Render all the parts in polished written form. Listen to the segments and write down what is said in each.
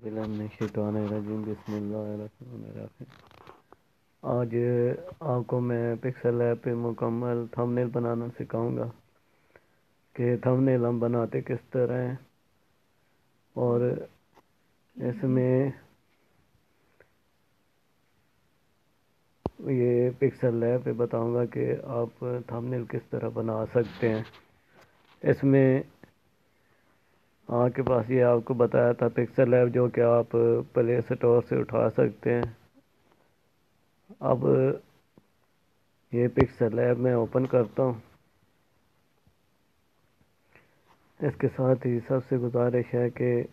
बिस्मिल्लाहिर्रहमानिर्रहीम बिस्मिल्लाहिर्रहमानिर्रहीम। आज आपको मैं पिक्सल ऐप पे मुकम्मल थंबनेल बनाना सिखाऊंगा कि थंबनेल हम बनाते किस तरह हैं, और इसमें ये पिक्सल ऐप पे बताऊंगा कि आप थंबनेल किस तरह बना सकते हैं। इसमें आपके पास ये आपको बताया था पिक्सल ऐप, जो कि आप प्ले स्टोर से उठा सकते हैं। अब ये पिक्सल ऐप मैं ओपन करता हूँ। इसके साथ ही सबसे गुजारिश है कि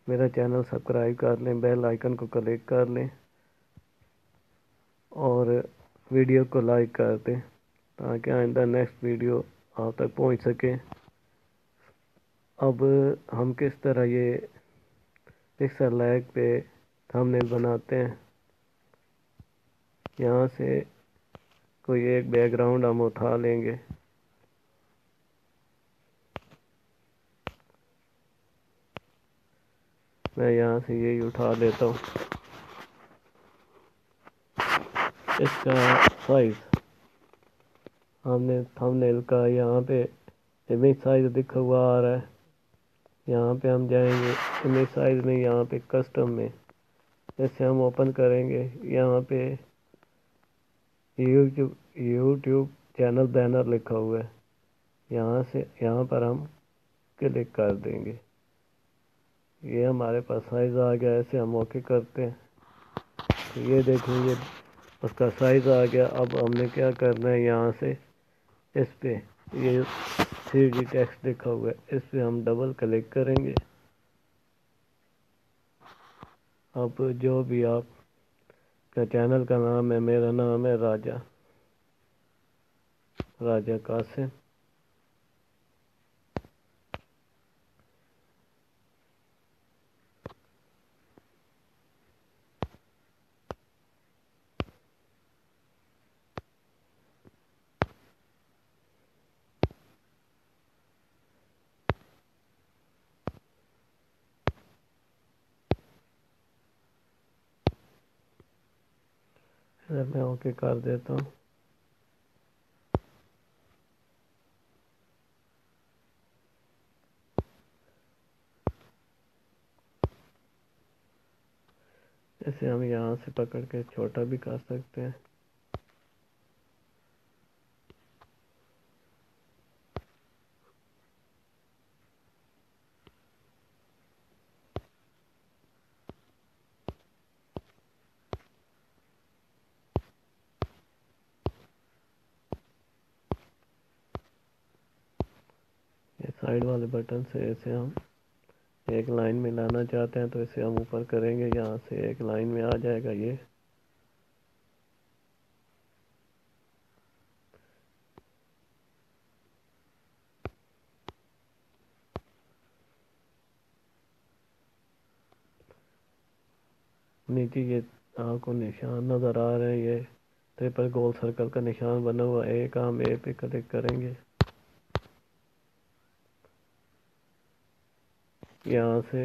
मेरा चैनल सब्सक्राइब कर लें, बेल आइकन को क्लिक कर लें और वीडियो को लाइक कर दें ताकि आइंदा नेक्स्ट वीडियो आप तक पहुंच सके। अब हम किस तरह ये पिक्सल ऐप पे थंबनेल बनाते हैं। यहाँ से कोई एक बैकग्राउंड हम उठा लेंगे। मैं यहाँ से यही उठा लेता हूँ। इसका साइज़ हमने थंबनेल का यहाँ पे इमेज साइज़ लिखा हुआ आ रहा है। यहाँ पे हम जाएंगे इमेज साइज़ में, यहाँ पे कस्टम में इसे हम ओपन करेंगे। यहाँ पे यूट्यूब चैनल बैनर लिखा हुआ है, यहाँ पर हम क्लिक कर देंगे। ये हमारे पास साइज़ आ गया। ऐसे हम ओके करते हैं तो ये देखें, ये उसका साइज़ आ गया। अब हमने क्या करना है, यहाँ से इस पे ये 3D टेक्स्ट लिखा हुआ है, इस पे हम डबल क्लिक करेंगे। अब जो भी आपका चैनल का नाम है, मेरा नाम है राजा कासिम। इधर मैं ओके कर देता हूँ। इसे हम यहाँ से पकड़ के छोटा भी कर सकते हैं। ये साइड वाले बटन से इसे हम एक लाइन में लाना चाहते हैं तो इसे हम ऊपर करेंगे, यहाँ से एक लाइन में आ जाएगा। नीचे ये आपको निशान नज़र आ रहे हैं, ये ट्रिपल गोल सर्कल का निशान बना हुआ है। एक हम ए पे क्लिक करेंगे। यहाँ से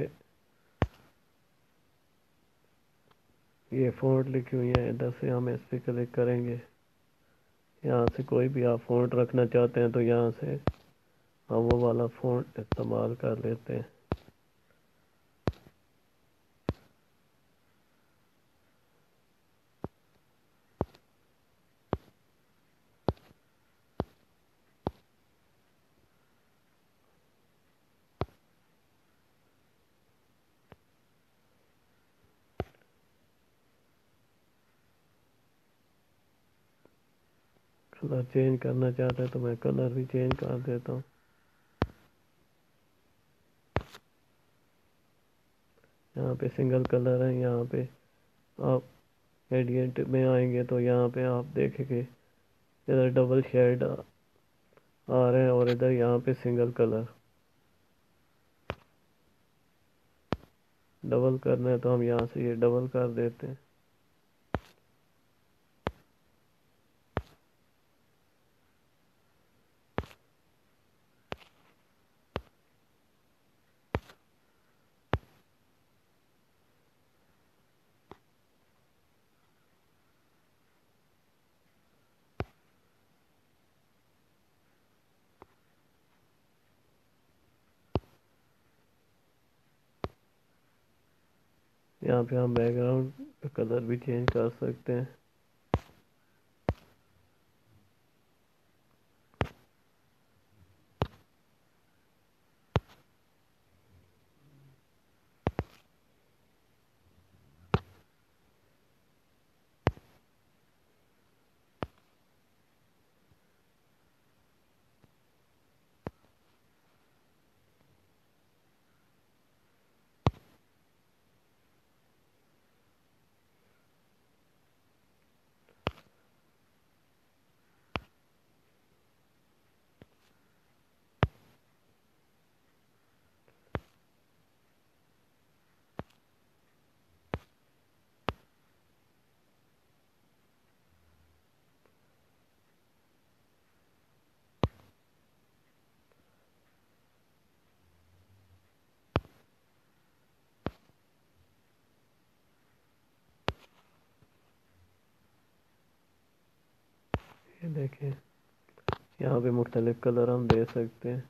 ये फ़ॉन्ट लिखी हुई है, इधर से हम इस पे क्लिक करेंगे। यहाँ से कोई भी आप फ़ॉन्ट रखना चाहते हैं तो यहाँ से हम वो वाला फ़ॉन्ट इस्तेमाल कर लेते हैं। कलर चेंज करना चाहते हैं तो मैं कलर भी चेंज कर देता हूँ। यहाँ पे सिंगल कलर है। यहाँ पे आप एडिएंट में आएंगे तो यहाँ पे आप देखेंगे इधर डबल शेड आ रहे हैं और इधर यहाँ पे सिंगल कलर। डबल करना है तो हम यहाँ से ये डबल कर देते हैं। یہاں پہ ہم بیک گراؤنڈ کا کلر بھی چینج کر سکتے ہیں. یہ دیکھیں یہاں پہ مختلف کلر ہم دے سکتے ہیں.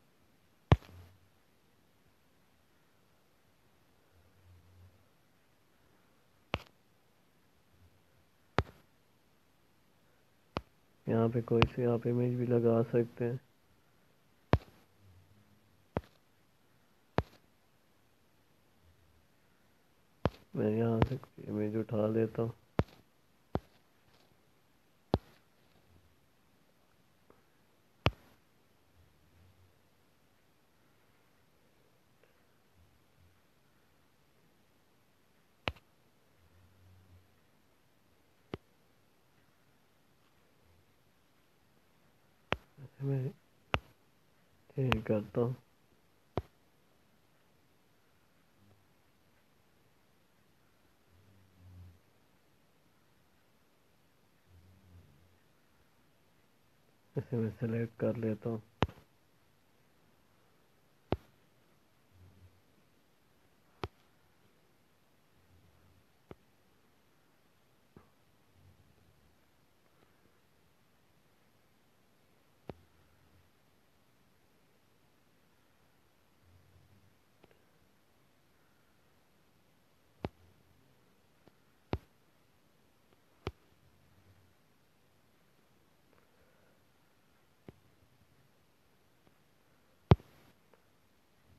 یہاں پہ کوئی سی آپ امیج بھی لگا سکتے ہیں. میں یہاں سے امیج اٹھا لیتا ہوں. میں چینج کرتا ہوں. اسے میں سلیکٹ کر لیتا ہوں.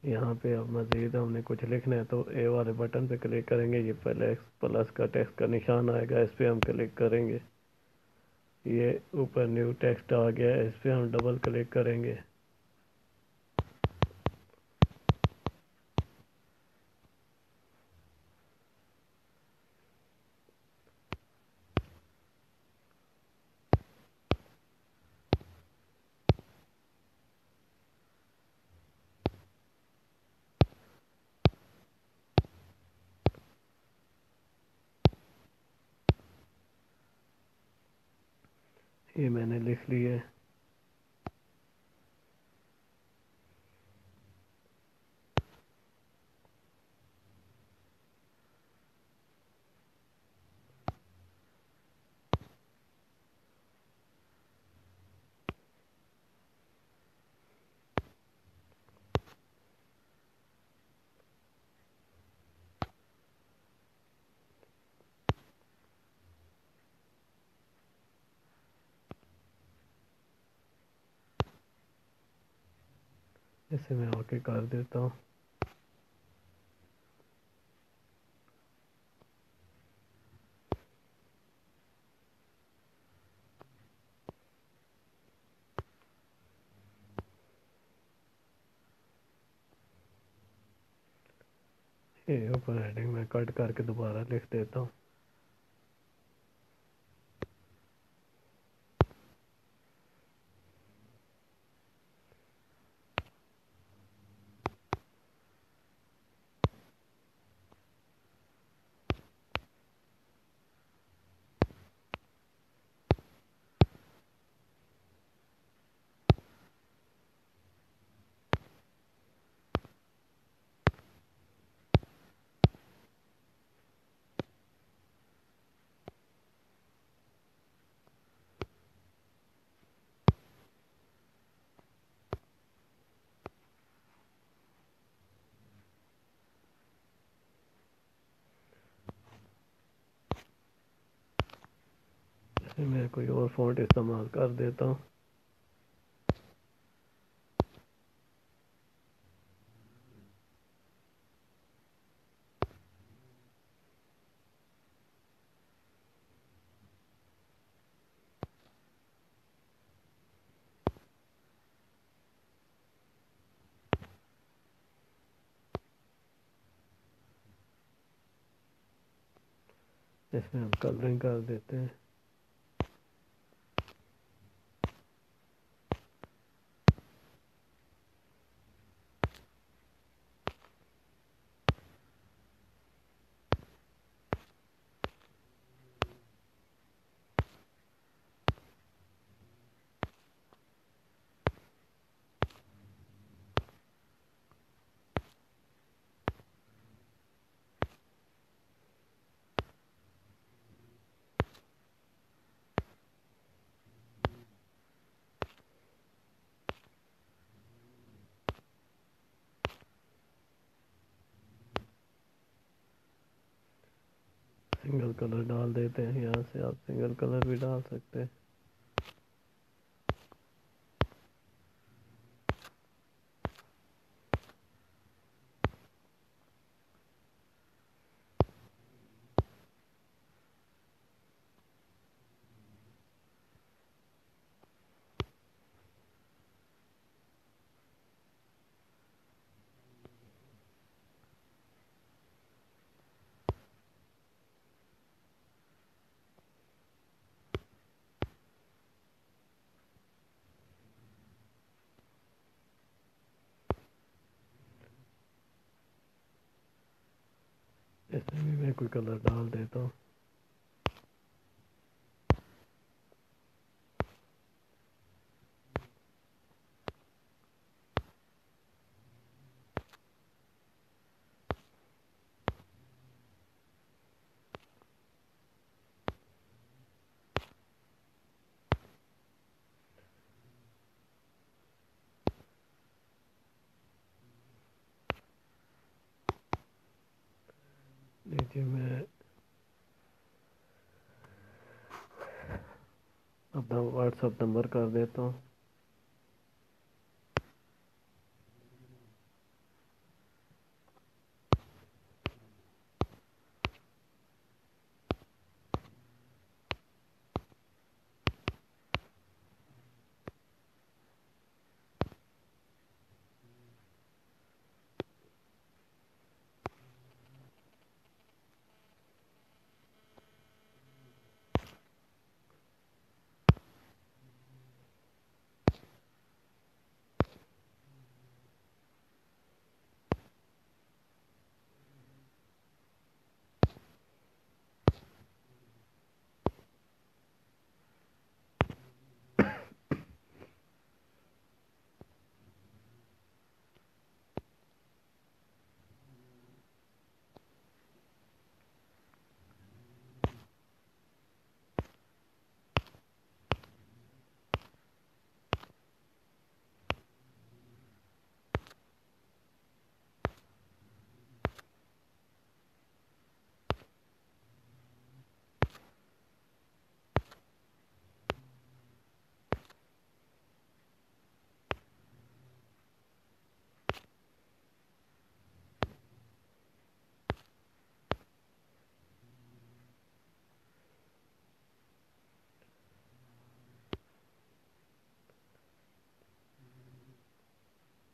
یہاں پہ اب مزید ہم نے کچھ لکھنا ہے تو اے والے بٹن پہ کلک کریں گے. یہ پلس کا ٹیکسٹ کا نشان آئے گا, اس پہ ہم کلک کریں گے. یہ اوپر نیو ٹیکسٹ آ گیا, اس پہ ہم ڈبل کلک کریں گے. یہ میں نے لکھ لی ہے. اسے میں اوکے کر دیتا ہوں. یہ اوپر ہیڈنگ میں کٹ کر کے دوبارہ لکھ دیتا ہوں. اس میں میں کوئی اور فونٹ استعمال کر دیتا ہوں. اس میں ہم کلرنگ کر دیتے ہیں. سنگل کلر ڈال دیتے ہیں. یہاں سے آپ سنگل کلر بھی ڈال سکتے ہیں. اس میں بھی میں کوئی کلر ڈال دیتا ہوں. دیکھیے میں اپنا واٹس ایپ نمبر کر دیتا ہوں.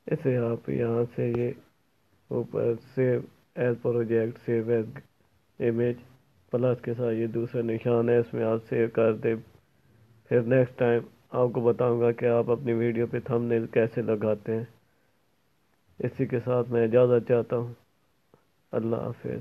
اسے آپ یہاں سے یہ اوپر save as project save as image plus کے ساتھ یہ دوسرا نشان ہے اس میں آپ سیو کر دیں. پھر نیکسٹ ٹائم آپ کو بتاؤں گا کہ آپ اپنی ویڈیو پہ تھمب نیل کیسے لگاتے ہیں. اسی کے ساتھ میں اجازت چاہتا ہوں. اللہ حافظ.